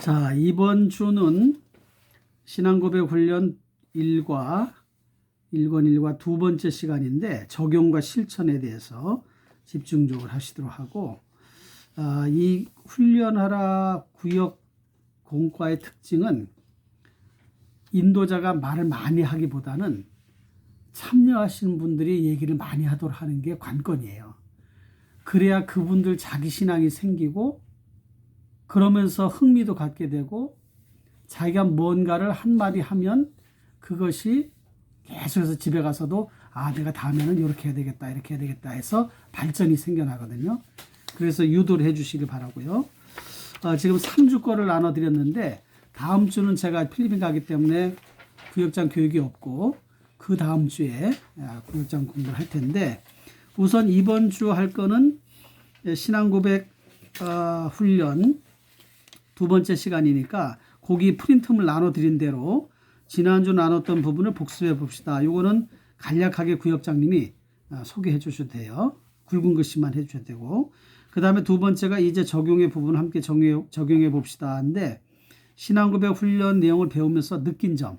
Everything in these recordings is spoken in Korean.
자, 이번 주는 신앙고백 훈련 1과 1권 1과 두 번째 시간인데 적용과 실천에 대해서 집중적으로 하시도록 하고, 이 훈련하라 구역 공과의 특징은 인도자가 말을 많이 하기보다는 참여하시는 분들이 얘기를 많이 하도록 하는 게 관건이에요. 그래야 그분들 자기 신앙이 생기고 그러면서 흥미도 갖게 되고 자기가 뭔가를 한마디 하면 그것이 계속해서 집에 가서도 내가 다음에는 이렇게 해야 되겠다 이렇게 해야 되겠다 해서 발전이 생겨나거든요. 그래서 유도를 해 주시기 바라고요. 지금 3주 거를 나눠드렸는데 다음 주는 제가 필리핀 가기 때문에 구역장 교육이 없고 그 다음 주에 구역장 공부를 할 텐데, 우선 이번 주 할 거는 신앙고백 훈련 두 번째 시간이니까 거기 프린트물 나눠드린 대로 지난주 나눴던 부분을 복습해 봅시다. 요거는 간략하게 구역장님이 소개해 주셔도 돼요. 굵은 글씨만 해 주셔도 되고, 그 다음에 두 번째가 이제 적용의 부분을 함께 적용해 봅시다 하는데, 신앙고백 훈련 내용을 배우면서 느낀 점,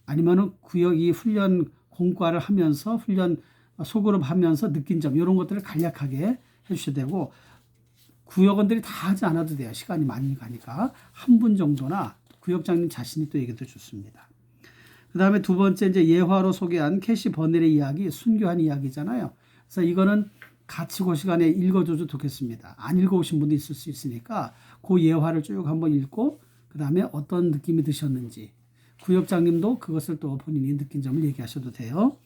아니면은 구역 이 훈련 공과를 하면서 훈련 소그룹 하면서 느낀 점, 이런 것들을 간략하게 해주셔도 되고, 구역원들이 다 하지 않아도 돼요. 시간이 많이 가니까 한 분 정도나 구역장님 자신이 또 얘기도 좋습니다. 그 다음에 두 번째 이제 예화로 소개한 캐시 버넬의 이야기, 순교한 이야기잖아요. 그래서 이거는 같이 그 시간에 읽어줘도 좋겠습니다. 안 읽어오신 분도 있을 수 있으니까 그 예화를 쭉 한번 읽고 그 다음에 어떤 느낌이 드셨는지, 구역장님도 그것을 또 본인이 느낀 점을 얘기하셔도 돼요.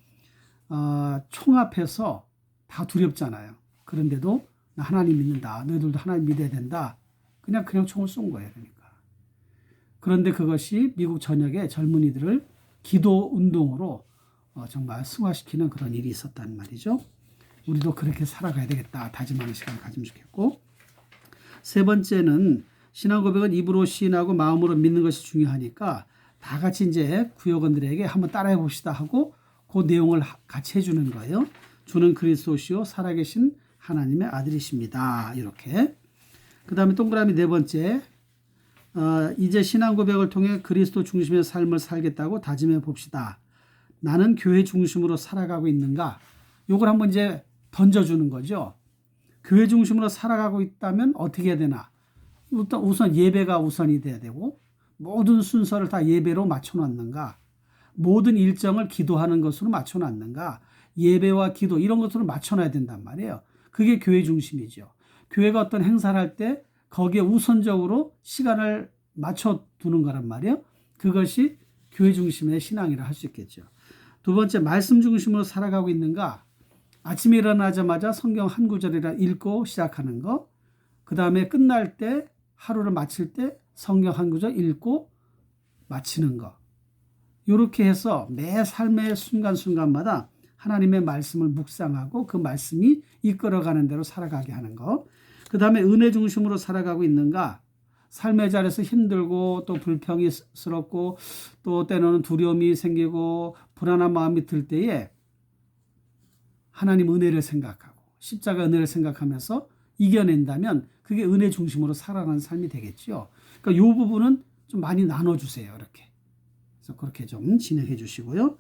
총 앞에서 다 두렵잖아요. 그런데도 나 하나님 믿는다. 너희들도 하나님 믿어야 된다. 그냥 총을 쏜 거예요. 그러니까. 그런데 그것이 미국 전역의 젊은이들을 기도 운동으로 정말 승화시키는 그런 일이 있었단 말이죠. 우리도 그렇게 살아가야 되겠다. 다짐하는 시간을 가지면 좋겠고, 세 번째는 신앙 고백은 입으로 시인하고 마음으로 믿는 것이 중요하니까 다 같이 이제 구역원들에게 한번 따라해 봅시다 하고 그 내용을 같이 해주는 거예요. 주는 그리스도시요 살아계신 하나님의 아들이십니다. 이렇게. 그 다음에 동그라미 네 번째, 이제 신앙 고백을 통해 그리스도 중심의 삶을 살겠다고 다짐해 봅시다. 나는 교회 중심으로 살아가고 있는가? 요걸 한번 이제 던져주는 거죠. 교회 중심으로 살아가고 있다면 어떻게 해야 되나? 우선 예배가 우선이 돼야 되고, 모든 순서를 다 예배로 맞춰놨는가? 모든 일정을 기도하는 것으로 맞춰놨는가? 예배와 기도 이런 것으로 맞춰놔야 된단 말이에요. 그게 교회 중심이죠. 교회가 어떤 행사를 할 때 거기에 우선적으로 시간을 맞춰두는 거란 말이에요. 그것이 교회 중심의 신앙이라 할 수 있겠죠. 두 번째, 말씀 중심으로 살아가고 있는가? 아침에 일어나자마자 성경 한 구절이라 읽고 시작하는 거. 그 다음에 끝날 때, 하루를 마칠 때 성경 한 구절 읽고 마치는 거. 이렇게 해서 매 삶의 순간순간마다 하나님의 말씀을 묵상하고 그 말씀이 이끌어가는 대로 살아가게 하는 거. 그 다음에 은혜 중심으로 살아가고 있는가? 삶의 자리에서 힘들고 또 불평스럽고 또 때로는 두려움이 생기고 불안한 마음이 들 때에 하나님 은혜를 생각하고 십자가 은혜를 생각하면서 이겨낸다면 그게 은혜 중심으로 살아가는 삶이 되겠죠. 그러니까 이 부분은 좀 많이 나눠주세요. 이렇게. 그래서 그렇게 좀 진행해 주시고요.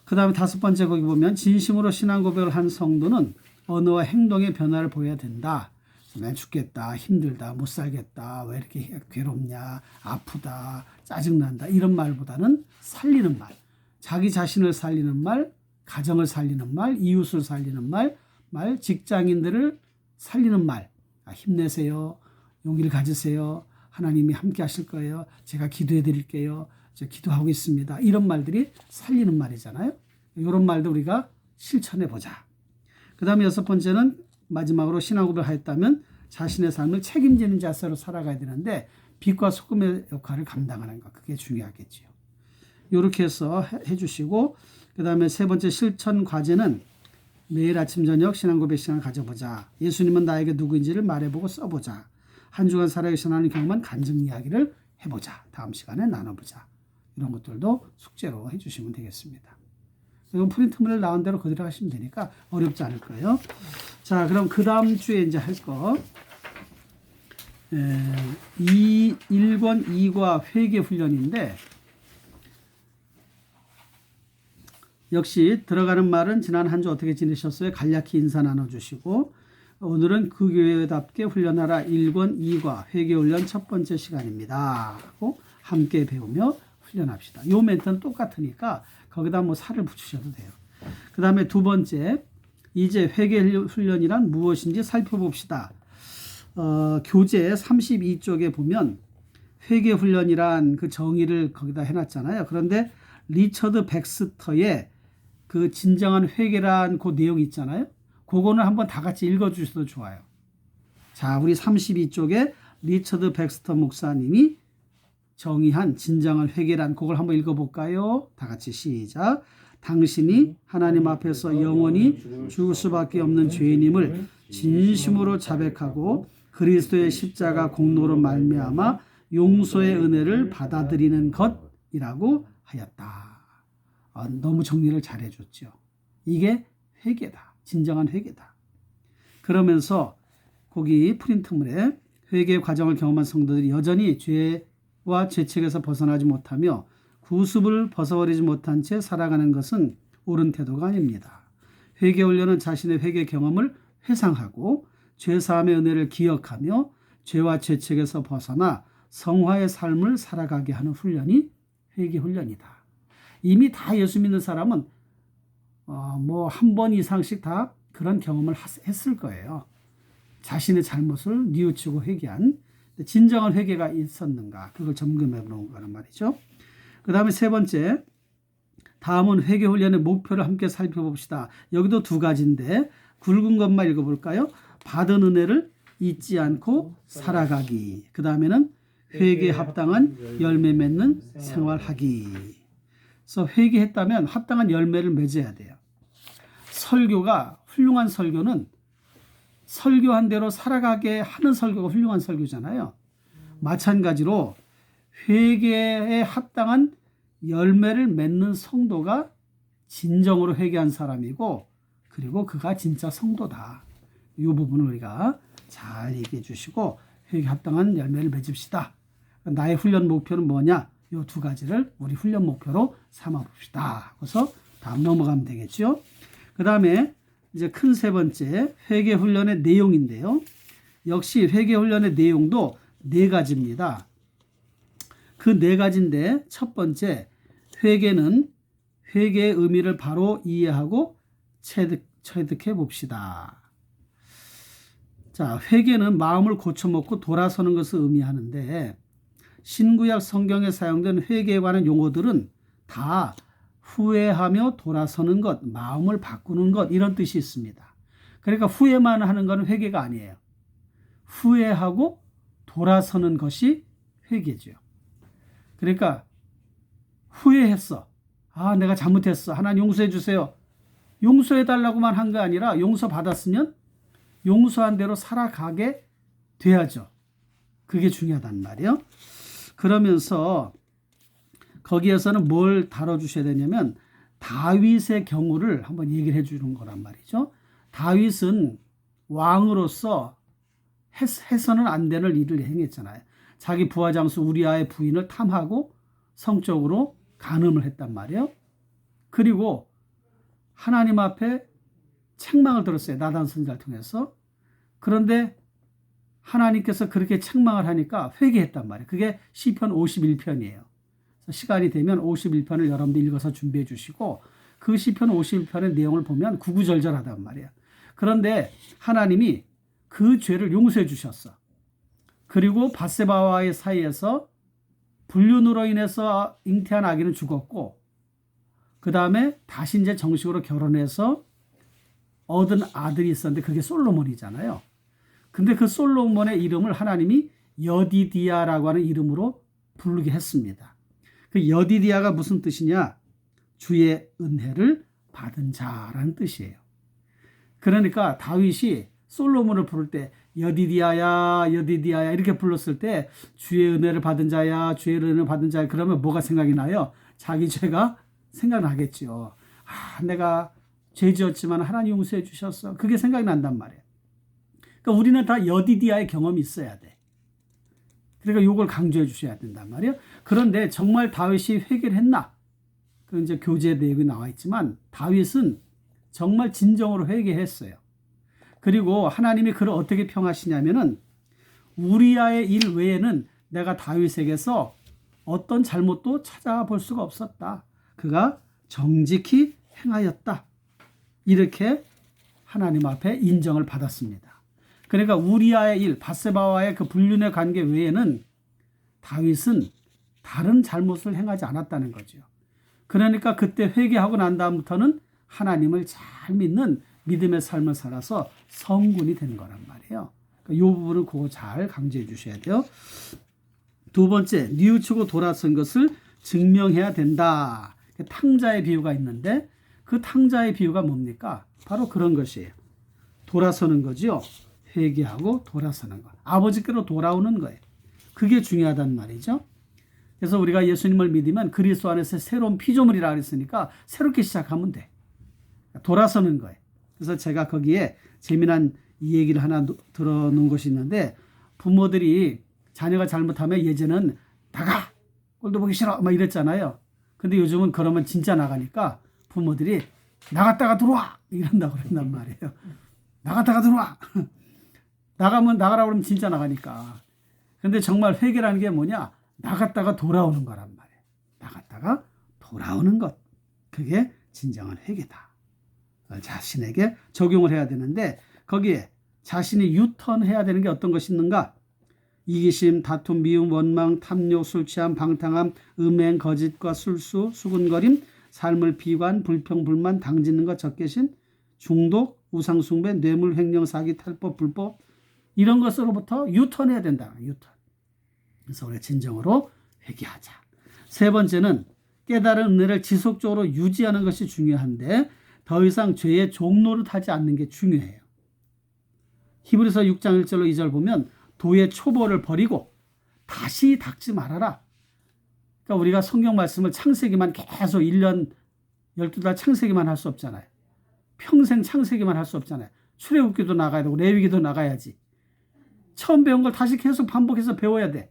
그 다음에 다섯 번째 거기 보면 진심으로 신앙 고백을 한 성도는 언어와 행동의 변화를 보여야 된다. 난 죽겠다, 힘들다, 못 살겠다, 왜 이렇게 괴롭냐, 아프다, 짜증난다 이런 말보다는 살리는 말, 자기 자신을 살리는 말, 가정을 살리는 말, 이웃을 살리는 말, 직장인들을 살리는 말, 힘내세요, 용기를 가지세요, 하나님이 함께 하실 거예요, 제가 기도해 드릴게요, 제가 기도하고 있습니다. 이런 말들이 살리는 말이잖아요. 이런 말도 우리가 실천해 보자. 그 다음에 여섯 번째는 마지막으로 신앙 고백을 하였다면 자신의 삶을 책임지는 자세로 살아가야 되는데 빛과 소금의 역할을 감당하는 것, 그게 중요하겠지요. 이렇게 해서 해주시고, 그 다음에 세 번째 실천 과제는 매일 아침 저녁 신앙 고백 시간을 가져보자. 예수님은 나에게 누구인지를 말해보고 써보자. 한 주간 살아계신 하나님 경험한 간증 이야기를 해보자. 다음 시간에 나눠보자. 이런 것들도 숙제로 해주시면 되겠습니다. 이건 프린트물에 나온 대로 그대로 하시면 되니까 어렵지 않을 거예요. 자, 그럼 그 다음 주에 이제 할 거. 1권 2과 회개 훈련인데 역시 들어가는 말은 지난 한 주 어떻게 지내셨어요? 간략히 인사 나눠주시고 오늘은 그 교회답게 훈련하라 1권 2과 회개 훈련 첫 번째 시간입니다. 하고 함께 배우며 훈련합시다. 요 멘트는 똑같으니까 거기다 뭐 살을 붙이셔도 돼요. 그 다음에 두 번째, 이제 회개 훈련이란 무엇인지 살펴봅시다. 교재 32쪽에 보면 회개 훈련이란 그 정의를 거기다 해놨잖아요. 그런데 리처드 백스터의 그 진정한 회개란 그 내용이 있잖아요. 그거는 한번 다 같이 읽어주셔도 좋아요. 자, 우리 32쪽에 리처드 백스터 목사님이 정의한 진정한 회개란 그걸 한번 읽어볼까요? 다 같이 시작. 당신이 하나님 앞에서 영원히 죽을 수밖에 없는 죄인임을 진심으로 자백하고 그리스도의 십자가 공로로 말미암아 용서의 은혜를 받아들이는 것이라고 하였다. 너무 정리를 잘해줬죠. 이게 회개다. 진정한 회개다. 그러면서 거기 프린트물에 회개 과정을 경험한 성도들이 여전히 죄와 죄책에서 벗어나지 못하며 구습을 벗어버리지 못한 채 살아가는 것은 옳은 태도가 아닙니다. 회개 훈련은 자신의 회개 경험을 회상하고 죄사함의 은혜를 기억하며 죄와 죄책에서 벗어나 성화의 삶을 살아가게 하는 훈련이 회개 훈련이다. 이미 다 예수 믿는 사람은 뭐 한 번 이상씩 다 그런 경험을 했을 거예요. 자신의 잘못을 뉘우치고 회개한 진정한 회개가 있었는가 그걸 점검해 보는 거란 말이죠. 그 다음에 세 번째, 다음은 회개 훈련의 목표를 함께 살펴봅시다. 여기도 두 가지인데 굵은 것만 읽어볼까요? 받은 은혜를 잊지 않고 살아가기. 그 다음에는 회개에 합당한 열매 맺는 생활하기. 그래서 회개했다면 합당한 열매를 맺어야 돼요. 설교가 훌륭한 설교는 설교한 대로 살아가게 하는 설교가 훌륭한 설교잖아요. 마찬가지로 회개에 합당한 열매를 맺는 성도가 진정으로 회개한 사람이고 그리고 그가 진짜 성도다. 이 부분을 우리가 잘 얘기해 주시고 회개에 합당한 열매를 맺읍시다. 나의 훈련 목표는 뭐냐? 이 두 가지를 우리 훈련 목표로 삼아 봅시다. 그래서 다음 넘어가면 되겠죠. 그 다음에 이제 큰 세 번째 회개 훈련의 내용인데요. 역시 회개 훈련의 내용도 네 가지입니다. 그 네 가지인데 첫 번째, 회개는 회개의 의미를 바로 이해하고 체득해 봅시다. 자, 회개는 마음을 고쳐먹고 돌아서는 것을 의미하는데 신구약 성경에 사용된 회개에 관한 용어들은 다 후회하며 돌아서는 것, 마음을 바꾸는 것 이런 뜻이 있습니다. 그러니까 후회만 하는 것은 회개가 아니에요. 후회하고 돌아서는 것이 회개죠. 그러니까 후회했어. 내가 잘못했어. 하나님 용서해 주세요. 용서해 달라고만 한 게 아니라 용서받았으면 용서한 대로 살아가게 돼야죠. 그게 중요하단 말이에요. 그러면서 거기에서는 뭘 다뤄주셔야 되냐면 다윗의 경우를 한번 얘기를 해주는 거란 말이죠. 다윗은 왕으로서 해서는 안 되는 일을 행했잖아요. 자기 부하장수 우리아의 부인을 탐하고 성적으로 간음을 했단 말이에요. 그리고 하나님 앞에 책망을 들었어요. 나단 선지자를 통해서. 그런데 하나님께서 그렇게 책망을 하니까 회개했단 말이에요. 그게 시편 51편이에요. 시간이 되면 51편을 여러분들 읽어서 준비해 주시고 그 시편 51편의 내용을 보면 구구절절하단 말이에요. 그런데 하나님이 그 죄를 용서해 주셨어. 그리고 밧세바와의 사이에서 불륜으로 인해서 잉태한 아기는 죽었고 그 다음에 다시 이제 정식으로 결혼해서 얻은 아들이 있었는데 그게 솔로몬이잖아요. 근데 그 솔로몬의 이름을 하나님이 여디디아라고 하는 이름으로 부르게 했습니다. 그 여디디아가 무슨 뜻이냐? 주의 은혜를 받은 자라는 뜻이에요. 그러니까 다윗이 솔로몬을 부를 때 여디디아야 여디디아야 이렇게 불렀을 때 주의 은혜를 받은 자야 주의 은혜를 받은 자야 그러면 뭐가 생각이 나요? 자기 죄가 생각나겠죠. 내가 죄 지었지만 하나님 용서해 주셨어. 그게 생각이 난단 말이에요. 그러니까 우리는 다 여디디아의 경험이 있어야 돼. 그러니까 요걸 강조해 주셔야 된단 말이에요. 그런데 정말 다윗이 회개를 했나? 그 이제 교재 내용이 나와 있지만 다윗은 정말 진정으로 회개했어요. 그리고 하나님이 그를 어떻게 평하시냐면은 우리아의 일 외에는 내가 다윗에게서 어떤 잘못도 찾아볼 수가 없었다. 그가 정직히 행하였다. 이렇게 하나님 앞에 인정을 받았습니다. 그러니까 우리아의 일, 밧세바와의 그 불륜의 관계 외에는 다윗은 다른 잘못을 행하지 않았다는 거죠. 그러니까 그때 회개하고 난 다음부터는 하나님을 잘 믿는 믿음의 삶을 살아서 성군이 되는 거란 말이에요. 이 부분을 그거 잘 강조해 주셔야 돼요. 두 번째, 뉘우치고 돌아선 것을 증명해야 된다. 탕자의 비유가 있는데 그 탕자의 비유가 뭡니까? 바로 그런 것이에요. 돌아서는 거지요. 회개하고 돌아서는 것. 아버지께로 돌아오는 거예요. 그게 중요하단 말이죠. 그래서 우리가 예수님을 믿으면 그리스도 안에서 새로운 피조물이라 그랬으니까 새롭게 시작하면 돼. 돌아서는 거예요. 그래서 제가 거기에 재미난 이 얘기를 하나 들어놓은 것이 있는데 부모들이 자녀가 잘못하면 예전은 나가! 꼴도 보기 싫어! 막 이랬잖아요. 근데 요즘은 그러면 진짜 나가니까 부모들이 나갔다가 들어와! 이런다고 그런단 말이에요. 나갔다가 들어와! 나가라고 그러면 진짜 나가니까. 근데 정말 회개라는 게 뭐냐? 나갔다가 돌아오는 거란 말이에요. 나갔다가 돌아오는 것. 그게 진정한 회개다. 자신에게 적용을 해야 되는데 거기에 자신이 유턴해야 되는 게 어떤 것이 있는가? 이기심, 다툼, 미움, 원망, 탐욕, 술 취함, 방탕함, 음행, 거짓과 술수, 수군거림, 삶을 비관, 불평, 불만, 당짓는 것, 적개심, 중독, 우상숭배, 뇌물, 횡령, 사기, 탈법, 불법 이런 것으로부터 유턴해야 된다. 유턴. 그래서 우리가 진정으로 회개하자. 세 번째는 깨달은 은혜를 지속적으로 유지하는 것이 중요한데 더 이상 죄의 종노를 하지 않는 게 중요해요. 히브리서 6장 1절로 2절 보면 도의 초보를 버리고 다시 닦지 말아라. 그러니까 우리가 성경 말씀을 창세기만 계속 1년 12달 창세기만 할 수 없잖아요. 평생 창세기만 할 수 없잖아요. 출애굽기도 나가야 되고 레위기도 나가야지. 처음 배운 걸 다시 계속 반복해서 배워야 돼.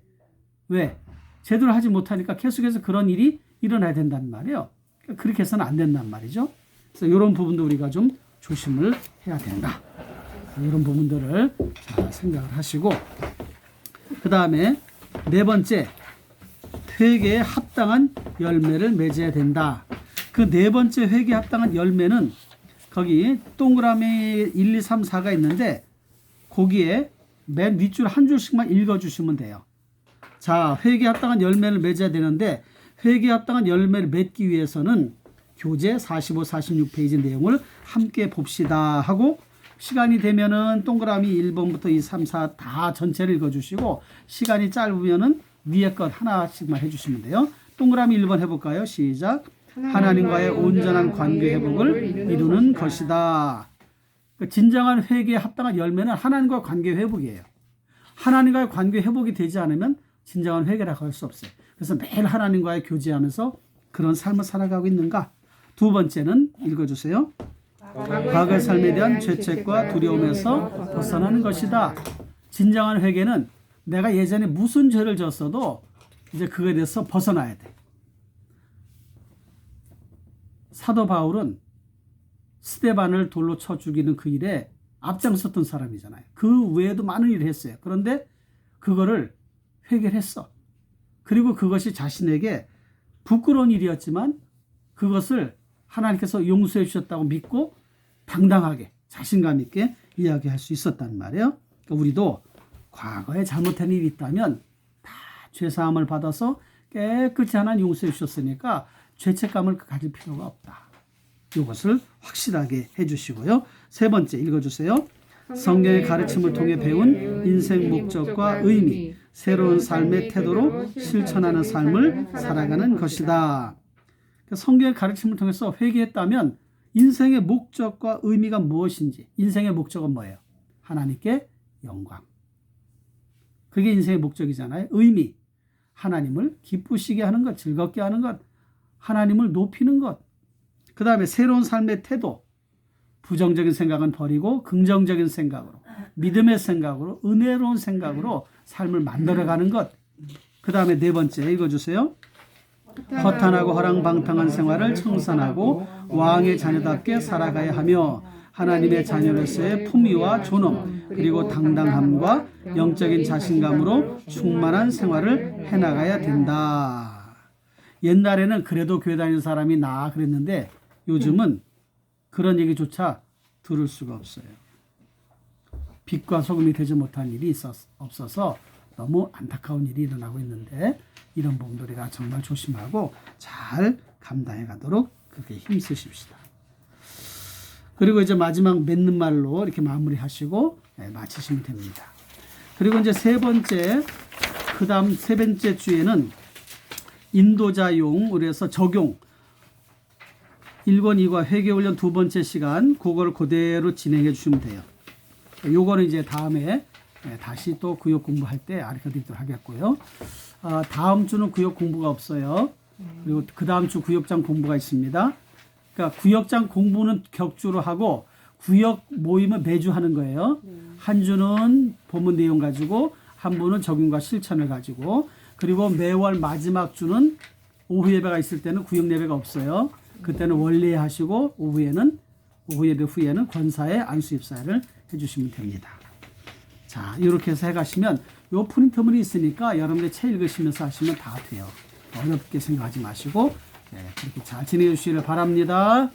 왜? 제대로 하지 못하니까 계속해서 그런 일이 일어나야 된단 말이에요. 그러니까 그렇게 해서는 안 된단 말이죠. 그래서 이런 부분도 우리가 좀 조심을 해야 된다. 이런 부분들을 잘 생각을 하시고 그 다음에 네 번째, 회개에 합당한 열매를 맺어야 된다. 그 네 번째 회개에 합당한 열매는 거기 동그라미 1, 2, 3, 4가 있는데 거기에 맨 윗줄 한 줄씩만 읽어주시면 돼요. 자, 회개에 합당한 열매를 맺어야 되는데 회개에 합당한 열매를 맺기 위해서는 교재 45, 46페이지 내용을 함께 봅시다 하고 시간이 되면은 동그라미 1번부터 2, 3, 4 다 전체를 읽어주시고 시간이 짧으면은 위에 것 하나씩만 해주시면 돼요. 동그라미 1번 해볼까요? 시작. 하나님과의 온전한 관계 회복을 이루는 것이다. 진정한 회개에 합당한 열매는 하나님과 관계 회복이에요. 하나님과의 관계 회복이 되지 않으면 진정한 회개라고 할 수 없어요. 그래서 매일 하나님과의 교제하면서 그런 삶을 살아가고 있는가? 두 번째는 읽어주세요. 과거의 삶에 대한 죄책과 두려움에서 벗어나는 것이다. 진정한 회개는 내가 예전에 무슨 죄를 졌어도 이제 그거에 대해서 벗어나야 돼. 사도 바울은 스데반을 돌로 쳐 죽이는 그 일에 앞장섰던 사람이잖아요. 그 외에도 많은 일을 했어요. 그런데 그거를 해결했어. 그리고 그것이 자신에게 부끄러운 일이었지만 그것을 하나님께서 용서해 주셨다고 믿고 당당하게 자신감 있게 이야기할 수 있었단 말이에요. 그러니까 우리도 과거에 잘못한 일이 있다면 다 죄사함을 받아서 깨끗이 하나님 용서해 주셨으니까 죄책감을 가질 필요가 없다. 이것을 확실하게 해주시고요. 세 번째 읽어주세요. 성경의 가르침을 통해 배운 인생 목적과 의미, 새로운 삶의 태도로 실천하는 삶을 살아가는 것이다. 성경의 가르침을 통해서 회개했다면 인생의 목적과 의미가 무엇인지, 인생의 목적은 뭐예요? 하나님께 영광. 그게 인생의 목적이잖아요. 의미, 하나님을 기쁘시게 하는 것, 즐겁게 하는 것, 하나님을 높이는 것. 그 다음에 새로운 삶의 태도, 부정적인 생각은 버리고 긍정적인 생각으로, 믿음의 생각으로, 은혜로운 생각으로 삶을 만들어가는 것. 그 다음에 네 번째 읽어주세요. 허탄하고 허랑방탕한 생활을 청산하고 왕의 자녀답게 살아가야 하며 하나님의 자녀로서의 품위와 존엄 그리고 당당함과 영적인 자신감으로 충만한 생활을 해나가야 된다. 옛날에는 그래도 교회 다니는 사람이 나 그랬는데 요즘은 그런 얘기조차 들을 수가 없어요. 빛과 소금이 되지 못한 일이 없어서 너무 안타까운 일이 일어나고 있는데 이런 부분들 우리가 정말 조심하고 잘 감당해 가도록 그렇게 힘쓰십시다. 그리고 이제 마지막 맺는 말로 이렇게 마무리하시고 마치시면 됩니다. 그리고 이제 세 번째, 그 다음 세 번째 주에는 인도자용, 그래서 적용 1권 2과 회개훈련 두 번째 시간 그걸 그대로 진행해 주시면 돼요. 요거는 이제 다음에 다시 또 구역 공부할 때 가르쳐 드리도록 하겠고요. 다음 주는 구역 공부가 없어요. 그리고 그 다음 주 구역장 공부가 있습니다. 그러니까 구역장 공부는 격주로 하고 구역 모임은 매주 하는 거예요. 한 주는 본문 내용 가지고 한 주는 적용과 실천을 가지고 그리고 매월 마지막 주는 오후 예배가 있을 때는 구역 예배가 없어요. 그때는 원래 하시고 오후 예배 후에는 권사의 안수 입사를 해주시면 됩니다. 자, 이렇게 해서 해가시면 요 프린트물이 있으니까 여러분들 책 읽으시면서 하시면 다 돼요. 어렵게 생각하지 마시고 그렇게 잘 지내주시기를 바랍니다.